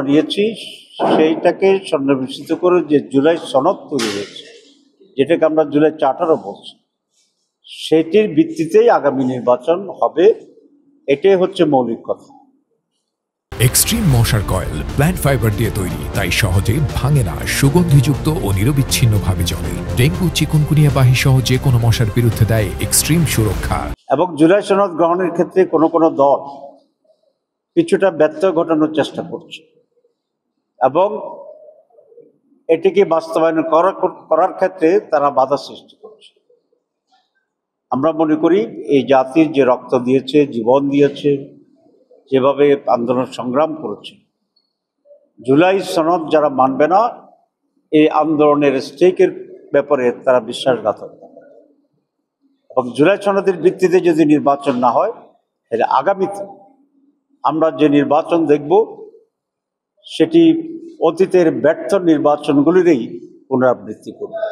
নিয়েছি সেইটাকে সন্নিবেশিত করে যে জুলাই সনদ তৈরি হয়েছে, যেটাকে আমরা জুলাই চার্টারও বলছি, সেটির ভিত্তিতেই আগামী নির্বাচন হবে। এটাই হচ্ছে মৌলিক কথা। এক্সট্রিম মশার কয়েল প্ল্যান্ট ফাইবার দিয়ে তৈরি, তাই সহজে ভাঙে না, সুগন্ধিযুক্ত ও নিরবিচ্ছিন্নভাবে চলে। ডেঙ্গু, চিকুনগুনিয়া বাহি সহ যে কোনো মশার বিরুদ্ধে দেয় এক্সট্রিম সুরক্ষা। এবং জুলাই সনদ গ্রহণের ক্ষেত্রে কোনো দল কিছুটা ব্যত্যয় ঘটানোর চেষ্টা করছে এবং এটিকে বাস্তবায়ন করার ক্ষেত্রে তারা বাধা সৃষ্টি করছে। আমরা মনে করি এই জাতির যে রক্ত দিয়েছে, জীবন দিয়েছে, যেভাবে আন্দোলন সংগ্রাম করেছে, জুলাই সনদ যারা মানবে না, এই আন্দোলনের স্টেকের ব্যাপারে তারা বিশ্বাসঘাতক। এবং জুলাই সনদের ভিত্তিতে যদি নির্বাচন না হয়, তাহলে আগামীতে আমরা যে নির্বাচন দেখব সেটি অতীতের ব্যর্থ নির্বাচনগুলিরই পুনরাবৃত্তি করবে।